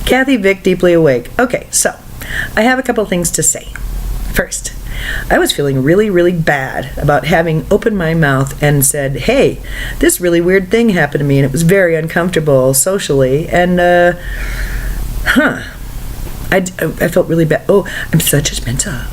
Kathy Vick, deeply awake. Okay, so I have a couple things to say. First, I was feeling really, really bad about having opened my mouth and said, hey, this really weird thing happened to me, and it was very uncomfortable socially, and, I felt really bad. Oh, I'm so judgmental.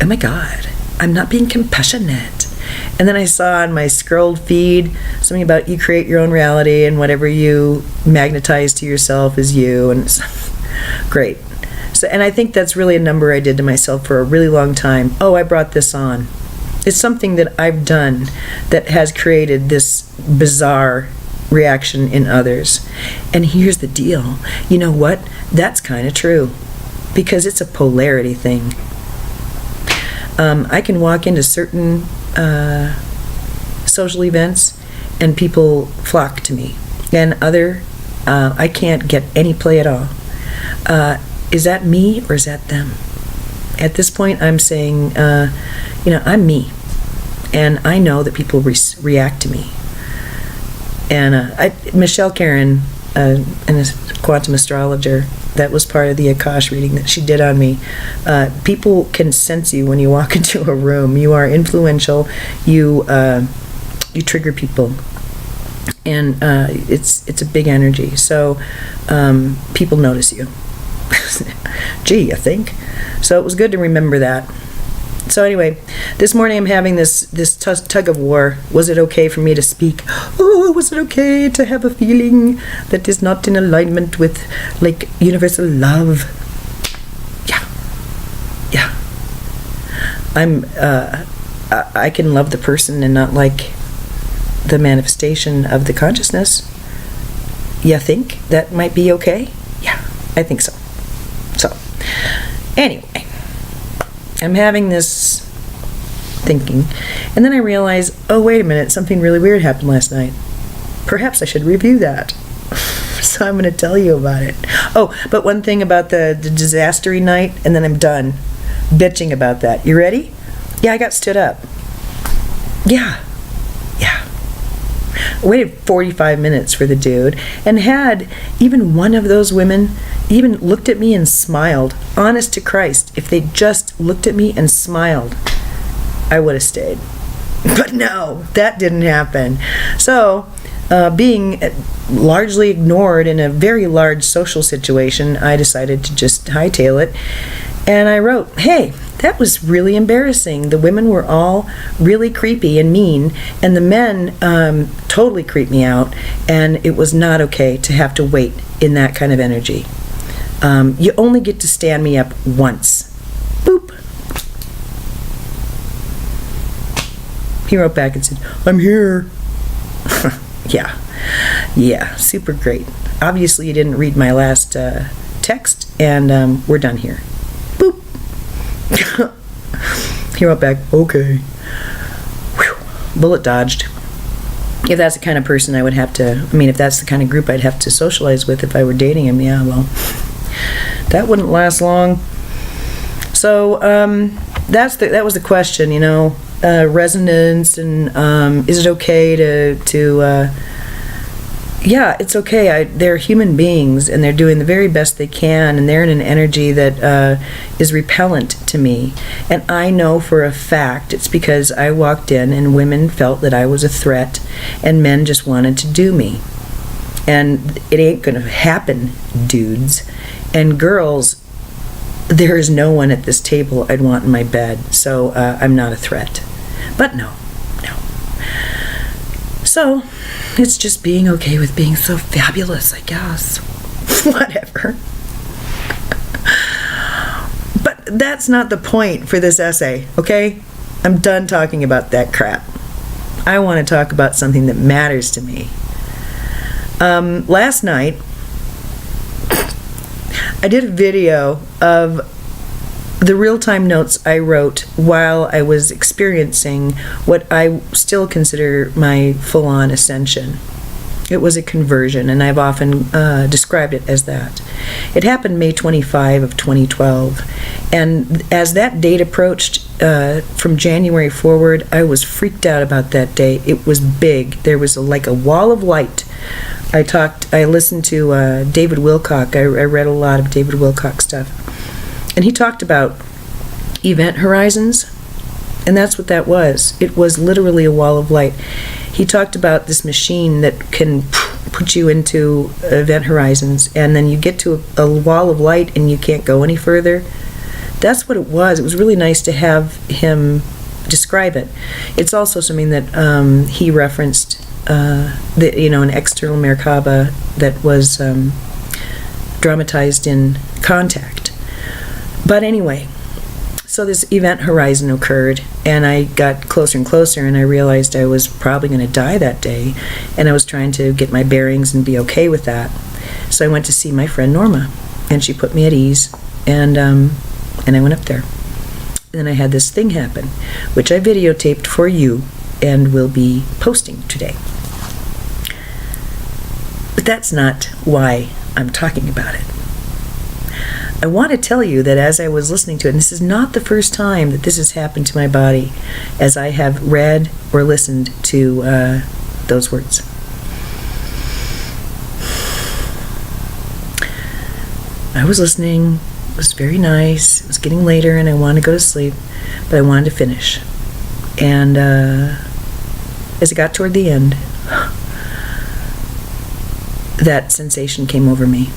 Oh my God, I'm not being compassionate. And then I saw on my scrolled feed something about you create your own reality, and whatever you magnetize to yourself is you, and it's great. So, and I think that's really a number I did to myself for a really long time. Oh, I brought this on. It's something that I've done that has created this bizarre reaction in others. And here's the deal. You know what? That's kind of true, because it's a polarity thing. I can walk into certain social events and people flock to me, and other I can't get any play at all. Is that me or is that them? At this point, I'm saying, I'm me, and I know that people react to me. And Michelle Caron, a quantum astrologer, that was part of the Akash reading that she did on me. People can sense you when you walk into a room. You are influential. You trigger people, and it's a big energy. So people notice you. Gee, I think. So it was good to remember that. So anyway, this morning I'm having this tug of war. Was it okay for me to speak? Oh, was it okay to have a feeling that is not in alignment with, like, universal love? Yeah. I can love the person and not like the manifestation of the consciousness. You think that might be okay? Yeah, I think so. So, anyway, I'm having this thinking, and then I realize, oh, wait a minute, something really weird happened last night. Perhaps I should review that. So I'm going to tell you about it. Oh, but one thing about the disastery night, and then I'm done bitching about that. You ready? Yeah, I got stood up. Yeah. I waited 45 minutes for the dude, and had even one of those women even looked at me and smiled. Honest to Christ, if they just looked at me and smiled, I would have stayed. But no, that didn't happen. So, being largely ignored in a very large social situation, I decided to just hightail it. And I wrote, hey, that was really embarrassing. The women were all really creepy and mean, and the men totally creeped me out, and it was not okay to have to wait in that kind of energy. You only get to stand me up once. Boop. He wrote back and said, I'm here. Yeah, super great. Obviously you didn't read my last text, and we're done here. Boop. He wrote back, okay. Whew. Bullet dodged. If that's the kind of person I would have to, if that's the kind of group I'd have to socialize with if I were dating him, yeah, well, that wouldn't last long. So, that was the question, resonance, and is it okay to yeah, it's okay. They're human beings, and they're doing the very best they can, and they're in an energy that is repellent to me. And I know for a fact it's because I walked in and women felt that I was a threat, and men just wanted to do me. And it ain't gonna happen, dudes. And girls, there is no one at this table I'd want in my bed, so I'm not a threat. But no. So, it's just being okay with being so fabulous, I guess. Whatever. But that's not the point for this essay, okay? I'm done talking about that crap. I want to talk about something that matters to me. Last night, I did a video of the real-time notes I wrote while I was experiencing what I still consider my full-on ascension. It was a conversion, and I've often described it as that. It happened May 25 of 2012, and as that date approached, from January forward, I was freaked out about that day. It was big. There was like a wall of light I listened to David Wilcock. I read a lot of David Wilcock stuff. And he talked about event horizons, and that's what that was. It was literally a wall of light. He talked about this machine that can put you into event horizons, and then you get to a wall of light and you can't go any further. That's what it was. It was really nice to have him describe it. It's also something that he referenced, an external Merkaba that was dramatized in Contact. But anyway, so this event horizon occurred, and I got closer and closer, and I realized I was probably going to die that day, and I was trying to get my bearings and be okay with that. So I went to see my friend Norma, and she put me at ease, and I went up there. And then I had this thing happen, which I videotaped for you and will be posting today. But that's not why I'm talking about it. I want to tell you that as I was listening to it, and this is not the first time that this has happened to my body, as I have read or listened to those words. I was listening. It was very nice. It was getting later and I wanted to go to sleep, but I wanted to finish. And as it got toward the end, that sensation came over me.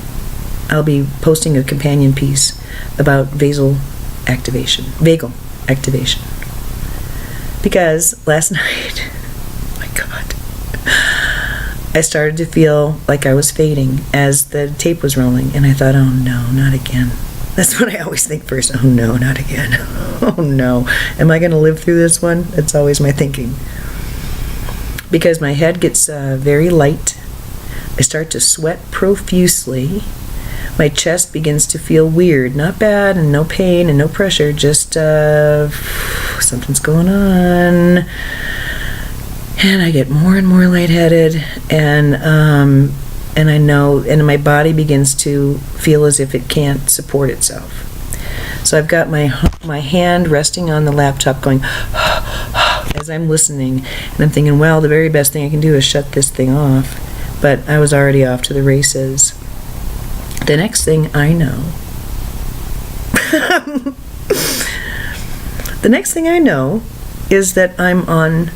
I'll be posting a companion piece about vagal activation. Because last night, oh my God, I started to feel like I was fading as the tape was rolling, and I thought, oh no, not again. That's what I always think first. Oh no, not again. Oh no. Am I going to live through this one? That's always my thinking. Because my head gets very light. I start to sweat profusely. My chest begins to feel weird. Not bad, and no pain and no pressure. Just something's going on. And I get more and more lightheaded, and I know, and my body begins to feel as if it can't support itself. So I've got my hand resting on the laptop going as I'm listening, and I'm thinking, well, the very best thing I can do is shut this thing off. But I was already off to the races. The next thing I know, is that I'm on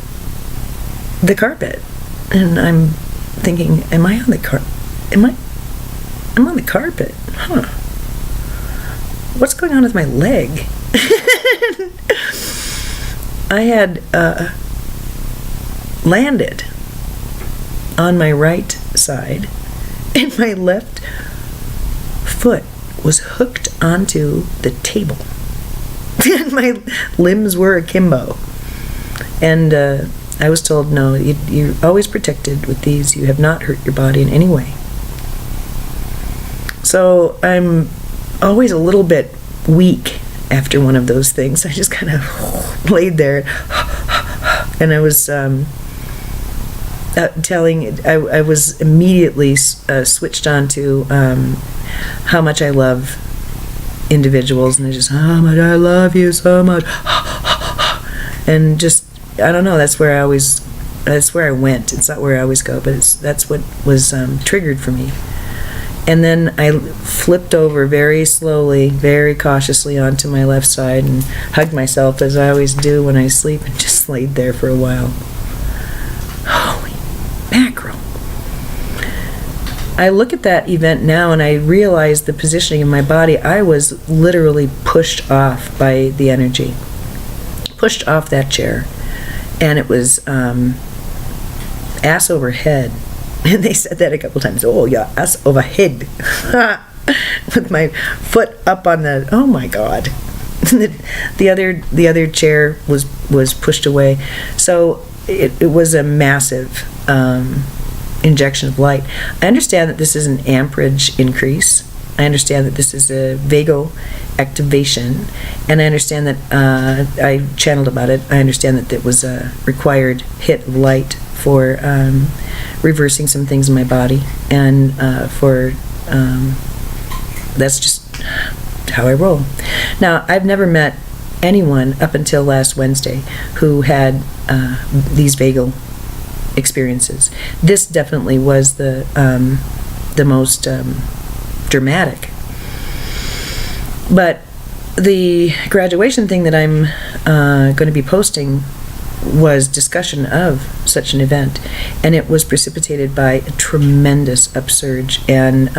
the carpet, and I'm thinking, am I on the carpet? I'm on the carpet. Huh. What's going on with my leg? I had landed on my right side, and my left foot was hooked onto the table. And my limbs were akimbo. And I was told, no, you're always protected with these. You have not hurt your body in any way. So I'm always a little bit weak after one of those things. I just kind of laid there, and I was I was immediately switched on to how much I love individuals, and I just, how much I love you so much, and just, I don't know, that's where I went. It's not where I always go, but that's what was triggered for me. And then I flipped over very slowly, very cautiously onto my left side and hugged myself, as I always do when I sleep, and just laid there for a while. Holy mackerel. I look at that event now and I realize the positioning of my body. I was literally pushed off by the energy. Pushed off that chair. And it was ass over head. And they said that a couple times. Oh, yeah, ass over head. With my foot up on the, oh my God. the other chair was pushed away. So it was a massive injection of light. I understand that this is an amperage increase. I understand that this is a vagal activation, and I understand that I channeled about it. I understand that it was a required hit of light for reversing some things in my body, and that's just how I roll. Now, I've never met anyone up until last Wednesday who had these vagal experiences. This definitely was the most dramatic. But the graduation thing that I'm going to be posting was discussion of such an event, and it was precipitated by a tremendous upsurge and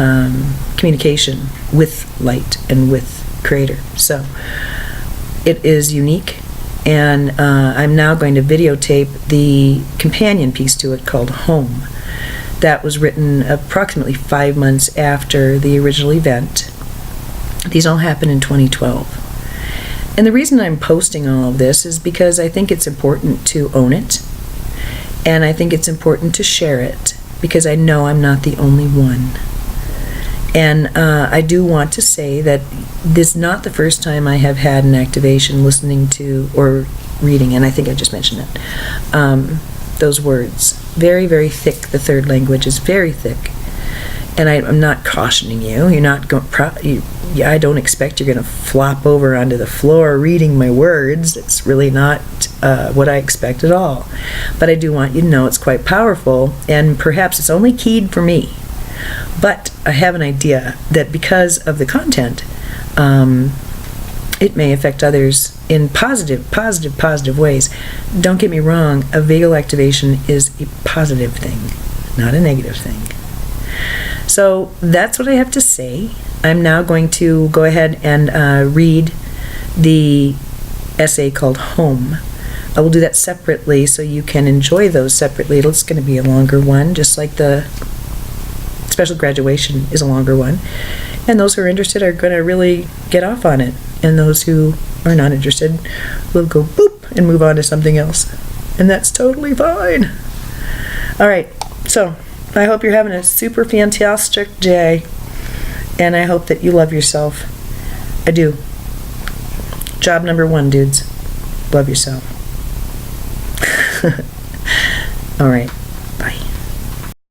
communication with light and with Creator. So it is unique, and I'm now going to videotape the companion piece to it called Home. That was written approximately 5 months after the original event. These all happened in 2012. And the reason I'm posting all of this is because I think it's important to own it, and I think it's important to share it, because I know I'm not the only one. And I do want to say that this is not the first time I have had an activation listening to or reading, and I think I just mentioned it, those words. Very, very thick. The third language is very thick. And I'm not cautioning you. You're not going. I don't expect you're going to flop over onto the floor reading my words. It's really not what I expect at all. But I do want you to know it's quite powerful, and perhaps it's only keyed for me. But I have an idea that because of the content, it may affect others in positive ways. Don't get me wrong. A vagal activation is a positive thing, not a negative thing. So that's what I have to say. I'm now going to go ahead and read the essay called Home. I will do that separately so you can enjoy those separately. It's going to be a longer one, just like the special graduation is a longer one. And those who are interested are going to really get off on it. And those who are not interested will go boop and move on to something else. And that's totally fine. All right, so I hope you're having a super fantastic day, and I hope that you love yourself. I do. Job number 1, dudes. Love yourself. All right.